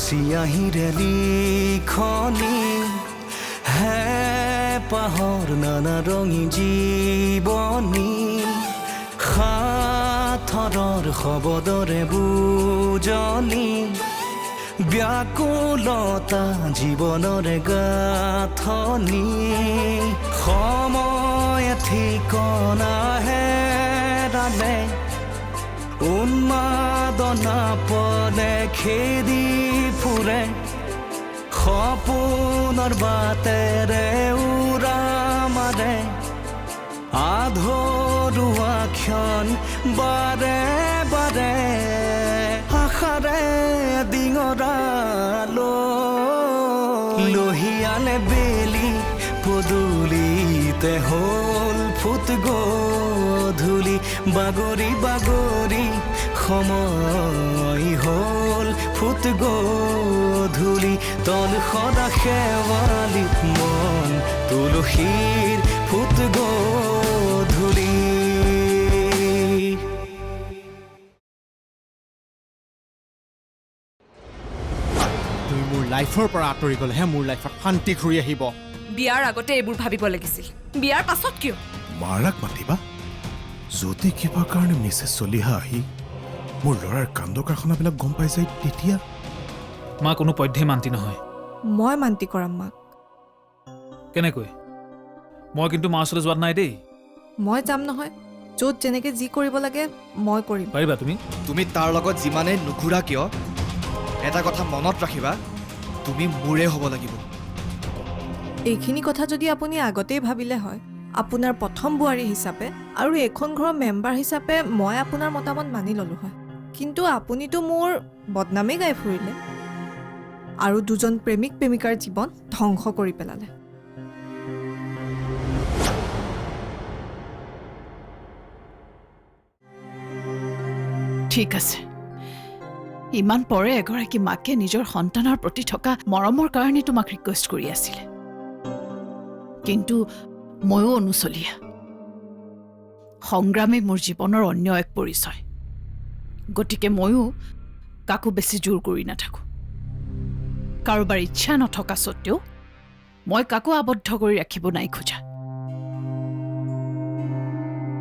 চিয়াহীৰে লিখনি হে পাহৰ নানা ৰঙী জীৱনী সাথৰৰ শব্দৰে বুজনি ব্যাকুলতা জীৱনৰে গাঁথনি সময় ঠিকনা হেৰালে উন্মাদনা পলে খেদি ফুৰে সপোনৰ বাটেৰে উৰা মাৰে আধৰুৱা ক্ষণ বাৰে বাৰে আশাৰে ডিঙৰা লহিয়ালে বেলি পদূলিতে হ'ল ফুট গধূলি বাগৰি বাগৰি সময় হ'ল ফুট গধূলি তল সদা শেৱালিত মন তুলসীৰ ফুট গধূলি তুমি মোৰ লাইফৰ পৰা আঁতৰি গ'লেহে মোৰ লাইফত শান্তি ঘূৰি আহিব বিয়াৰ আগতে এইবোৰ ভাবিব লাগিছিল বিয়াৰ পাছত কিয় মাৰাক মাতিবা যদি কিবা কাৰণে মিছেছ চলিহা আহি মোৰ ল'ৰাৰ কাণ্ড কাৰখানাবিলাক গম পাই যায় তেতিয়া মা কোনো পধ্যেই মান্তি নহয় মই মান্তি কৰাম মাক কেনেকৈ মই কিন্তু মাৰ ওচৰলৈ যোৱাত নাই দেই মই যাম নহয় য'ত যেনেকৈ যি কৰিব লাগে মই কৰিম পাৰিবা তুমি তাৰ লগত যিমানেই নুঘূৰা কিয় এটা কথা মনত ৰাখিবা তুমি মোৰে হ'ব লাগিব এইখিনি কথা যদি আপুনি আগতেই ভাবিলে হয় আপোনাৰ প্ৰথম বোৱাৰী হিচাপে আৰু এখন ঘৰৰ মেম্বাৰ হিচাপে মই আপোনাৰ মতামত মানি ল'লোঁ হয় কিন্তু আপুনিতো মোৰ বদনামেই গাই ফুৰিলে আৰু দুজন প্ৰেমিক প্ৰেমিকাৰ জীৱন ধ্বংস কৰি পেলালে ঠিক আছে ইমান পৰে এগৰাকী মাকে নিজৰ সন্তানৰ প্ৰতি থকা মৰমৰ কাৰণে তোমাক ৰিকুৱেষ্ট কৰি আছিলে কিন্তু ময়ো অনুচলীয়া সংগ্ৰামে মোৰ জীৱনৰ অন্য এক পৰিচয় গতিকে ময়ো কাকো বেছি জোৰ কৰি নাথাকোঁ কাৰোবাৰ ইচ্ছা নথকা স্বত্বেও মই কাকো আবদ্ধ কৰি ৰাখিব নাই খোজা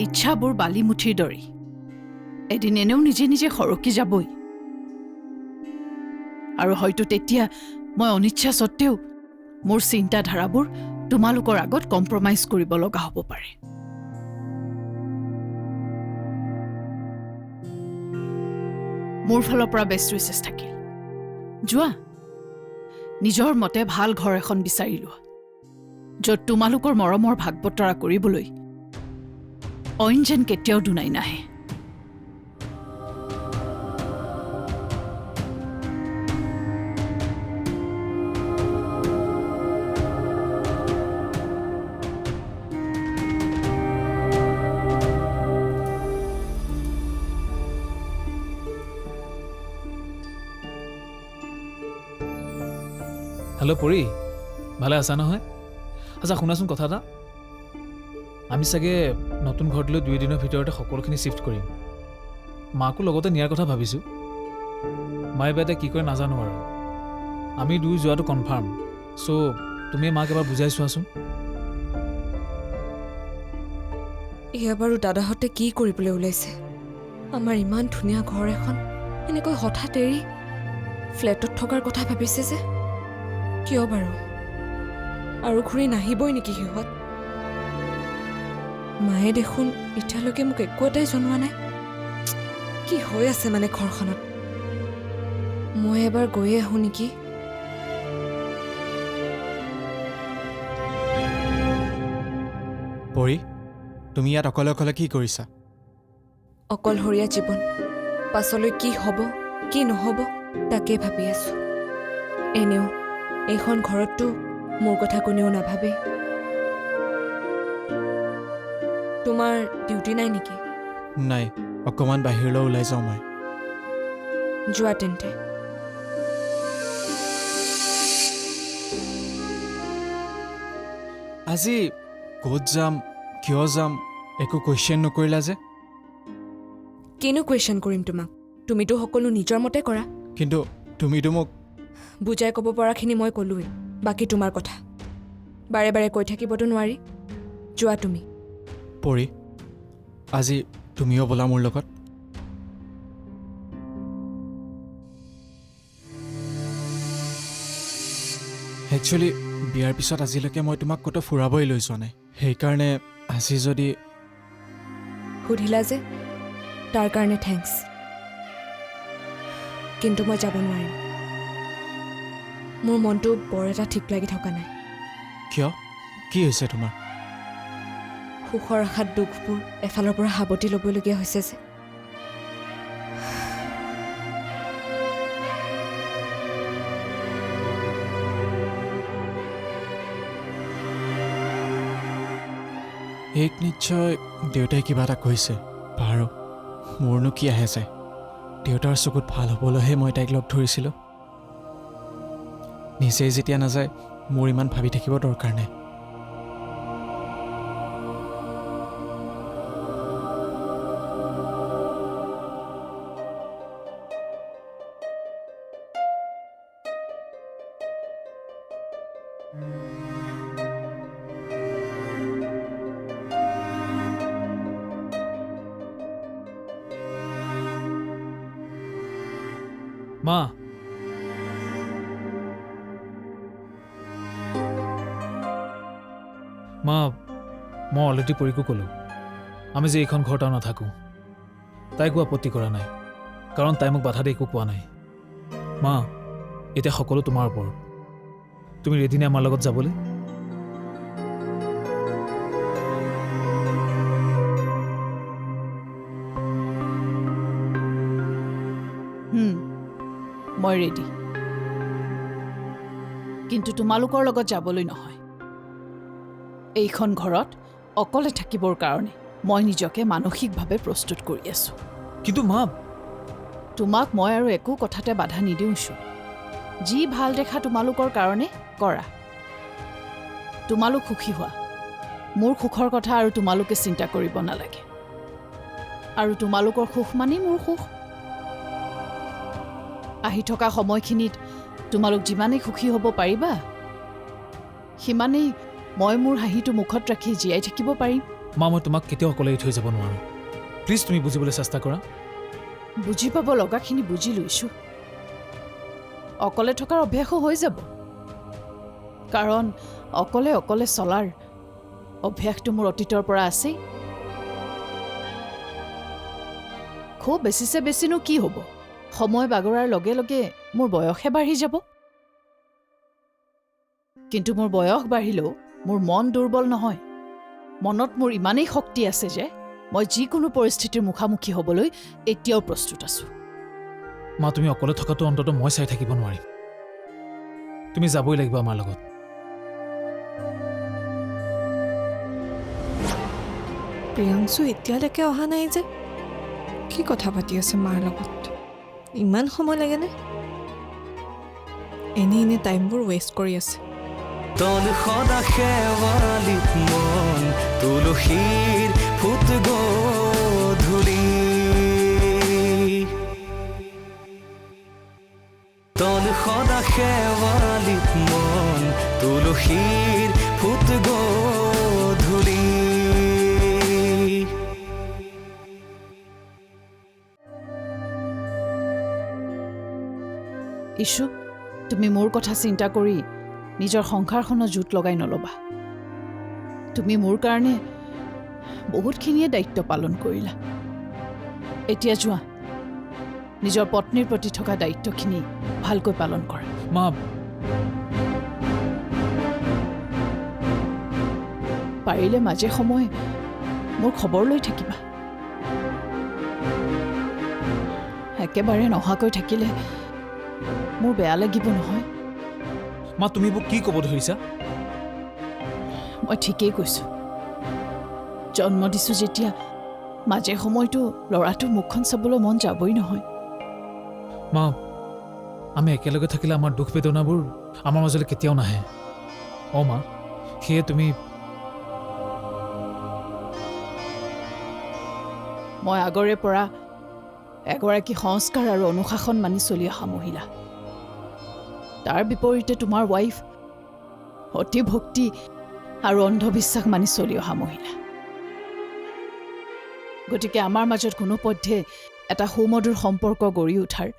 ইচ্ছাবোৰ বালিমুঠিৰ দৰেই এদিন এনেও নিজে নিজে সৰকি যাবই আৰু হয়তো তেতিয়া মই অনিচ্ছা স্বত্বেও মোৰ চিন্তাধাৰাবোৰ তোমালোকৰ আগত কম্প্ৰমাইজ কৰিব লগা হ'ব পাৰে মোৰ ফালৰ পৰা বেষ্ট উইচেছ থাকিল যোৱা নিজৰ মতে ভাল ঘৰ এখন বিচাৰি লোৱা য'ত তোমালোকৰ মৰমৰ ভাগ বতৰা কৰিবলৈ অইন যেন কেতিয়াও দুনাই নাহে হেল্ল' পৰি ভালে আছা নহয় আচ্ছা শুনাচোন কথা এটা আমি চাগে নতুন ঘৰটোলৈ 2 দিনৰ ভিতৰতে সকলোখিনি শ্বিফ্ট কৰিম মাকো লগতে নিয়াৰ কথা ভাবিছোঁ মায়ে বাইদেউ কি কৰে নাজানো আৰু আমি দুই যোৱাটো কনফাৰ্ম চ' তুমি মাক এবাৰ বুজাই চোৱাচোন এয়া বাৰু দাদাহঁতে কি কৰিবলৈ ওলাইছে আমাৰ ইমান ধুনীয়া ঘৰ এখন এনেকৈ হঠাৎ এৰি ফ্লেটত থকাৰ কথা ভাবিছে যে কিয় বাৰু আৰু ঘূৰি নাহিবই নেকি সিহঁত মায়ে দেখোন এতিয়ালৈকে মোক একো এটাই জনোৱা নাই কি হৈ আছে মানে ঘৰখনত মই এবাৰ গৈয়ে আহোঁ নেকি পৰি তুমি ইয়াত অকলে অকলে কি কৰিছা অকলশৰীয়া জীৱন পাছলৈ কি হ'ব কি নহ'ব তাকে ভাবি আছোঁ এনেও এইখন ঘৰততো মোৰ কথা কোনেও নাভাবে তোমাৰ ডিউটি নাই নেকি নাই অকণমান বাহিৰলৈ ওলাই যাওঁ মই যোৱা তেন্তে আজি ক'ত যাম কিয় যাম একো কুৱেশ্যন নকৰিলা যে কিনো কুৱেশ্যন কৰিম তোমাক তুমিতো সকলো নিজৰ মতে কৰা কিন্তু তুমিতো মোক বুজাই ক'ব পৰাখিনি মই ক'লোৱেই, বাকী তোমাৰ কথা। বাৰে বাৰে কৈ থাকিবতো নোৱাৰি। যোৱা তুমি। পৰি, আজি তুমিও ব'লা মোৰ লগত। একচুৱেলি বিয়াৰ পিছত আজিলৈকে মই তোমাক ক'তো ফুৰাবই লৈ যোৱা নাই, সেইকাৰণে আজি যদি সুধিলা যে, তাৰ কাৰণে থেংকছ। কিন্তু মই যাব নোৱাৰিম। মোৰ মনটো বৰ এটা ঠিক লাগি থকা নাই। কিয়? কি হৈছে তোমাৰ? সুখৰ আশাত দুখবোৰ এফালৰ পৰা সাৱটি ল'বলগীয়া হৈছে যে। এক নিশ্চয় দেউতাই কিবা এটা কৈছে। বাৰু মোৰনো কি আহে যায়, দেউতাৰ চকুত ভাল হ'বলৈহে মই তাইক লগ ধৰিছিলোঁ। নিজেই যেতিয়া নাযায়, মোৰ ইমান ভাবি থাকিব দৰকাৰ নাই। মা, মা, মই অলৰেডি পৰিকো ক'লোঁ আমি যে এইখন ঘৰত আৰু নাথাকোঁ। তাই একো আপত্তি কৰা নাই, কাৰণ তাই মোক বাধা দি একো কোৱা নাই। মা, এতিয়া সকলো তোমাৰ ওপৰত। তুমি ৰেডি নে আমাৰ লগত যাবলৈ? মই ৰেডি, কিন্তু তোমালোকৰ লগত যাবলৈ নহয়। এইখন ঘৰত অকলে থাকিবৰ কাৰণে মই নিজকে মানসিকভাৱে প্ৰস্তুত কৰি আছোঁ। কিন্তু মা, তোমাক মই আৰু একো কথাতে বাধা নিদিওঁছো। যি ভাল দেখা তোমালোকৰ কাৰণে কৰা। তোমালোক সুখী হোৱা। মোৰ সুখৰ কথা আৰু তোমালোকে চিন্তা কৰিব নালাগে। আৰু তোমালোকৰ সুখ মানেই মোৰ সুখ। আহি থকা সময়খিনিত তোমালোক যিমানেই সুখী হ'ব পাৰিবা, সিমানেই মই মোৰ হাঁহিটো মুখত ৰাখি জীয়াই থাকিব পাৰিম। মা, মই তোমাক কেতিয়াও অকলে এৰি থৈ যাব নোৱাৰোঁ। প্লিজ তুমি বুজিবলৈ চেষ্টা কৰা। বুজি পাব লগাখিনি বুজি লৈছোঁ। অকলে থকাৰ অভ্যাসো হৈ যাব, কাৰণ অকলে অকলে চলাৰ অভ্যাসটো মোৰ অতীতৰ পৰা আছেই। খুব বেছিছে বেছিনো কি হ'ব? সময় বাগৰাৰ লগে লগে মোৰ বয়সহে বাঢ়ি যাব। কিন্তু মোৰ বয়স বাঢ়িলেও মোৰ মন দুৰ্বল নহয়। মনত মোৰ ইমানেই শক্তি আছে যে মই যিকোনো পৰিস্থিতিৰ মুখামুখি হ'বলৈ এতিয়াও প্ৰস্তুত আছোঁ। মা, তুমি অকলে থকাটো অন্তত মই চাই থাকিব নোৱাৰিম। তুমি যাবই লাগিব আমাৰ লগত। প্ৰিয়াংশু এতিয়ালৈকে অহা নাই যে? কি কথা পাতি আছে মাৰ লগত? ইমান সময় লাগেনে? এনে টাইমবোৰ ৱেষ্ট কৰি আছে। তল সদা শেৱালিত মন তুলসীৰ ফুট গধূলি। তল সদা শেৱালিত মন তুলসীৰ ফুট গধূলি। ইছু, তুমি মোৰ কথা চিন্তা কৰি নিজৰ সংসাৰখনত জোঁট লগাই নল'বা। তুমি মোৰ কাৰণে বহুতখিনিয়ে দায়িত্ব পালন কৰিলা। এতিয়া যোৱা, নিজৰ পত্নীৰ প্ৰতি থকা দায়িত্বখিনি ভালকৈ পালন কৰা। মা, পাৰিলে মাজে সময়ে মোৰ খবৰ লৈ থাকিবা। একেবাৰে নহাকৈ থাকিলে মোৰ বেয়া লাগিব নহয়। মা, তুমি মোক কি ক'ব ধৰিছা? মই ঠিকেই কৈছোঁ। জন্ম দিছোঁ যেতিয়া মাজে সময়তো ল'ৰাটোৰ মুখখন চাবলৈ মন যাবই নহয়। মা, আমি একেলগে থাকিলে আমাৰ দুখ বেদনাবোৰ আমাৰ মাজলৈ কেতিয়াও নাহে। অঁ মা, সেয়ে তুমি মই আগৰে পৰা এগৰাকী সংস্কাৰ আৰু অনুশাসন মানি চলি অহা মহিলা। তাৰ বিপৰীতে তোমাৰ ৱাইফ অতি ভক্তি আৰু অন্ধবিশ্বাস মানি চলি অহা মহিলা। গতিকে আমাৰ মাজত কোনো পধ্যে এটা সুমধুৰ সম্পৰ্ক গঢ়ি উঠাৰ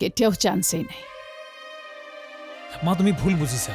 কেতিয়াও চান্সেই নাই। মা তুমি ভুল বুজিছা।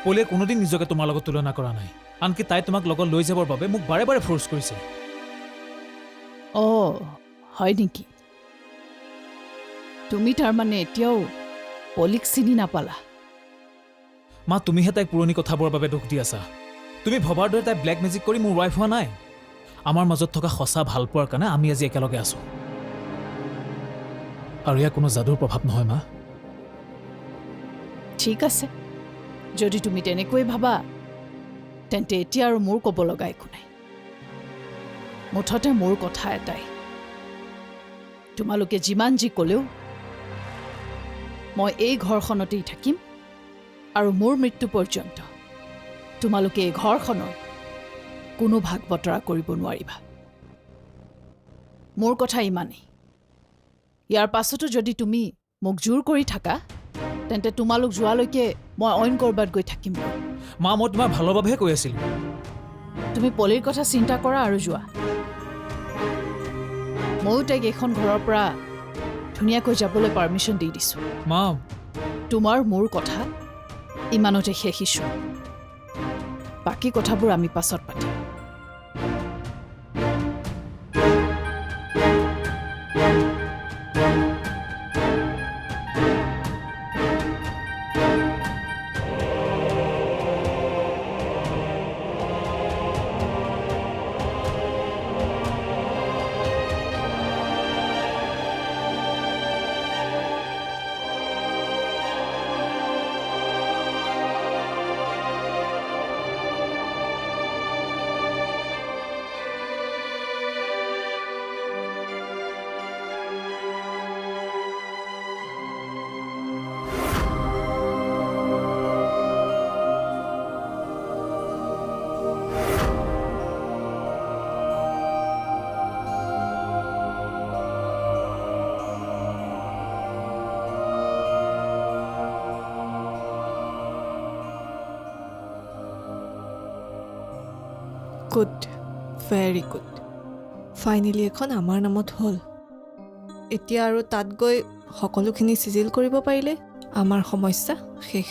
পলিয়ে কোনোদিন নিজকে তোমাৰ লগত তুলনা কৰা নাই। আনকি তাই তোমাক লগত লৈ যাবৰ বাবে মোক বাৰে বাৰে ফ'ৰ্চ কৰিছে। অঁ হয় নেকি? তুমি তাৰমানে এতিয়াও পলিক চিনি নাপালা? মা তুমিহে তাইক পুৰণি কথাবোৰৰ বাবে দুখ দি আছা। তুমি ভবাৰ দৰে তাই ব্লেক মেজিক কৰি মোৰ ৱাইফ হোৱা নাই। আমাৰ মাজত থকা সঁচা ভাল পোৱাৰ কাৰণে আমি আজি একেলগে আছো। আৰু ইয়াৰ কোনো যাদুৰ প্ৰভাৱ নহয় মা। ঠিক আছে, যদি তুমি তেনেকৈ ভাবা তেন্তে এতিয়া আৰু মোৰ ক'ব লগা একো নাই। মুঠতে মোৰ কথা এটাই, তোমালোকে যিমান যি ক'লেও মই এই ঘৰখনতেই থাকিম আৰু মোৰ মৃত্যু পৰ্যন্ত তোমালোকে এই ঘৰখনৰ কোনো ভাগ বতৰা কৰিব নোৱাৰিবা। মোৰ কথা ইমানেই। ইয়াৰ পাছতো যদি তুমি মোক জোৰ কৰি থাকা তেন্তে তোমালোক যোৱালৈকে মই অইন ক'ৰবাত গৈ থাকিম। মা মই তোমাৰ ভালৰ বাবেহে কৈ আছিলোঁ। তুমি পলিৰ কথা চিন্তা কৰা আৰু যোৱা। ময়ো তাইক এইখন ঘৰৰ পৰা ধুনীয়াকৈ যাবলৈ পাৰ্মিশ্যন দি দিছোঁ। মা তোমাৰ মোৰ কথা ইমানতে শেষিছোঁ। বাকী কথাবোৰ আমি পাছত পাতিম। Good, very good. ফাইনেলি এখন আমাৰ নামত হ'ল। এতিয়া আৰু তাত গৈ সকলোখিনি চিজিল কৰিব পাৰিলে আমাৰ সমস্যা শেষ।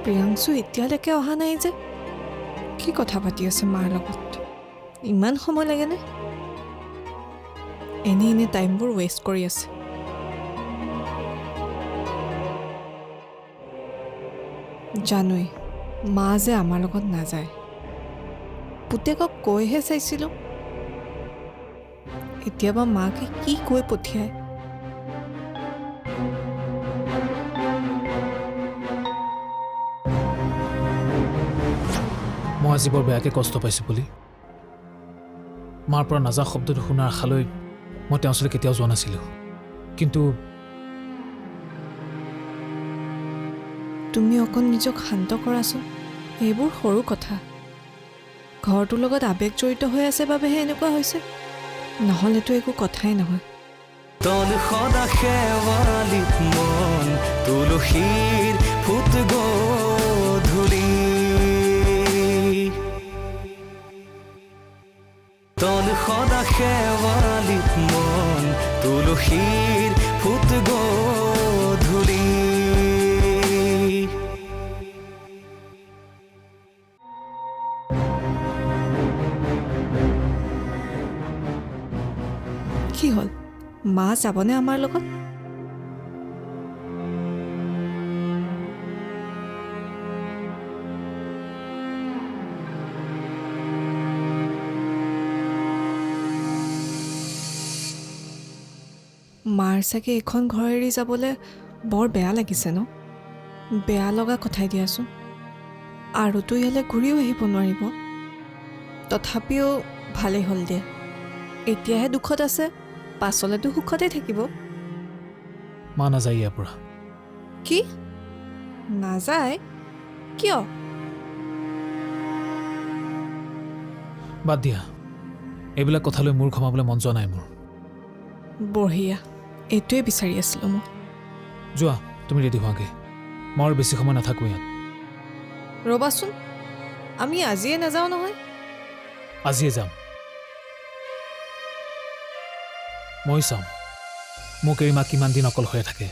প্ৰিয়াংশু এতিয়ালৈকে অহা নাই যে? কি কথা পাতি আছে মাৰ লগত? ইমান সময় লাগেনে? এনে টাইমবোৰ ৱেষ্ট কৰি আছে। জানোৱেই মা যে আমাৰ লগত নাযায়। পুতেকক কৈহে চাইছিলোঁ। এতিয়াবা মাকে কি কৈ পঠিয়ায়। মই আজি বৰ বেয়াকৈ কষ্ট পাইছোঁ বুলি। মাৰ পৰা নাজা শব্দটো শুনাৰ আশালৈ মই তেওঁৰ ওচৰলৈ কেতিয়াও যোৱা নাছিলোঁ। কিন্তু তুমি অকণ নিজক শান্ত কৰাচোন। এইবোৰ সৰু কথা। ঘৰটোৰ লগত আৱেগ জড়িত হৈ আছে বাবেহে এনেকুৱা হৈছে, নহ'লেতো একো কথাই নহয়। তন সদা শেৱালিত মন তুলসীৰ ফুট গধূলি। তন সদা শেৱালিত মন তুলসীৰ ফুট গধূলি। কি হ'ল, মা যাবনে আমাৰ লগত? মাৰ চাগে এইখন ঘৰ এৰি যাবলৈ বৰ বেয়া লাগিছে ন? বেয়া লগা কথাই দিয়াচোন। আৰুতো ইয়ালৈ ঘূৰিও আহিব নোৱাৰিব। তথাপিও ভালেই হ'ল দিয়া। এতিয়াহে দুখত আছে, পাছলেতো সুখতে থাকিব। মা নাযায় ইয়াৰ পৰা। কি নাযায়? কিয়? বাদ দিয়া, এইবিলাক কথালৈ মোৰ ক্ষমাবলৈ মন যোৱা নাই মোৰ। বঢ়িয়া, এইটোৱে বিচাৰি আছিলোঁ মই। যোৱা, তুমি ৰেডি হোৱাগৈ। মই আৰু বেছি সময় নাথাকোঁ ইয়াত। ৰ'বাচোন, আমি আজিয়ে নাযাওঁ নহয়। আজিয়ে যাম। মই চাম মোক এৰি মা কিমান দিন অকলশৰে থাকে।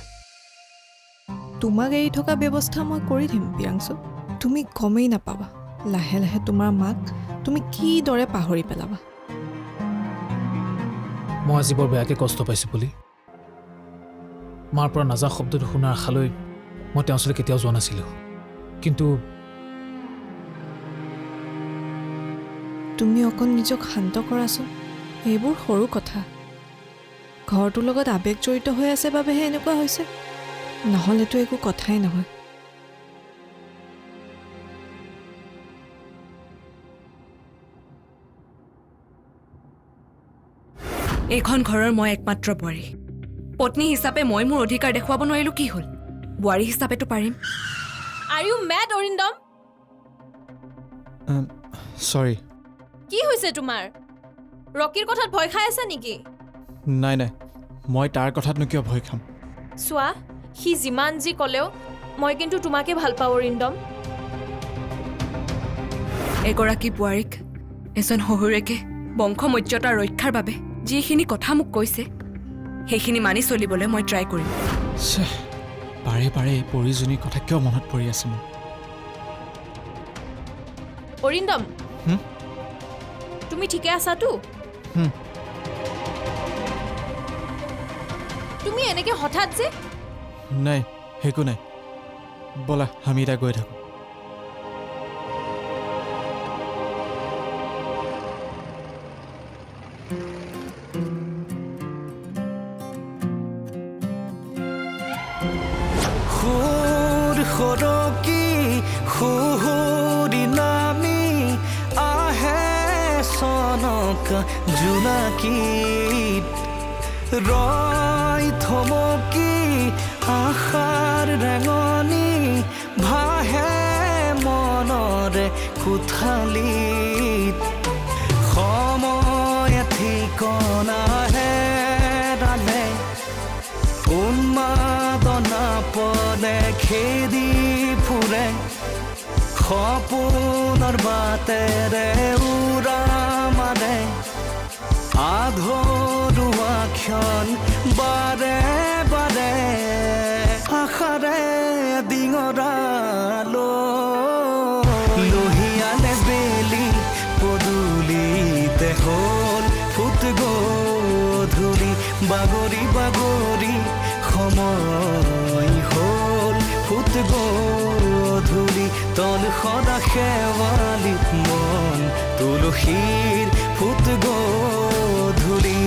তোমাক এৰি থকা ব্যৱস্থা মই কৰি দিম প্ৰিয়াংশু। তুমি গমেই নাপাবা লাহে লাহে তোমাৰ মাক তুমি কিদৰে পাহৰি পেলাবা। মই আজি বৰ বেয়াকৈ কষ্ট পাইছোঁ বুলি মাৰ পৰা নাযা শব্দটো শুনাৰ আশালৈ মই তেওঁৰ ওচৰলৈ কেতিয়াও যোৱা নাছিলোঁ। কিন্তু তুমি অকণ নিজক শান্ত কৰাচোন। এইবোৰ সৰু কথা। ঘৰটোৰ লগত আৱেগ জড়িত হৈ আছে বাবেহে এনেকুৱা হৈছে, নহ'লেতো একো কথাই নহয়। এইখন ঘৰৰ মই একমাত্ৰ বোৱাৰী। পত্নী হিচাপে মই মোৰ অধিকাৰ দেখুৱাব নোৱাৰিলোঁ কি হ'ল? বোৱাৰী হিচাপেতো পাৰিম। Are you mad Arindam? Sorry. কি হৈছে তোমাৰ? ৰকিৰ কথাত ভয় খাই আছা নেকি? নাই নাই, মই তাৰ কথাতনো কিয় ভয় খাম? চোৱা, সি যিমান যি ক'লেও মই কিন্তু তোমাকে ভাল পাওঁ অৰিন্দম। এগৰাকী বোৱাৰীক এজন শহুৰেকে বংশমৰ্যাদা ৰক্ষাৰ বাবে যিখিনি কথা মোক কৈছে সেইখিনি মানি চলিবলৈ মই ট্ৰাই কৰিম। বাৰে বাৰে এই পৰিজনীৰ কথা কিয় মনত পৰি আছে মোৰ? অৰিন্দম, তুমি ঠিকে আছাতো? তুমি এনেকে হঠাৎ যে? নাই, একো নাই। ব'লা আমি এতিয়া গৈ থাকোঁ। সৰকি সুহুৰি নামি আহে চনক জোনাকীত ৰয় থমকি আশাৰ ৰেঙনি ভাহে মনৰে কোঠালিত সময় ঠিকনা হেৰালে উন্মাদনা পদে খেদি ফুৰে সপোনৰ বাটেৰে উৰা মাৰে আধৰুৱা ক্ষণ বাৰে বাৰে আশাৰে ডিঙৰালো লহিয়ালে বেলি পদূলিতে হ'ল ফুট গধূলি বাগৰি বাগৰি সময় হ'ল ফুট গধূলি তল সদা শেৱালিত মন তুলসীৰ ফুট গধূলি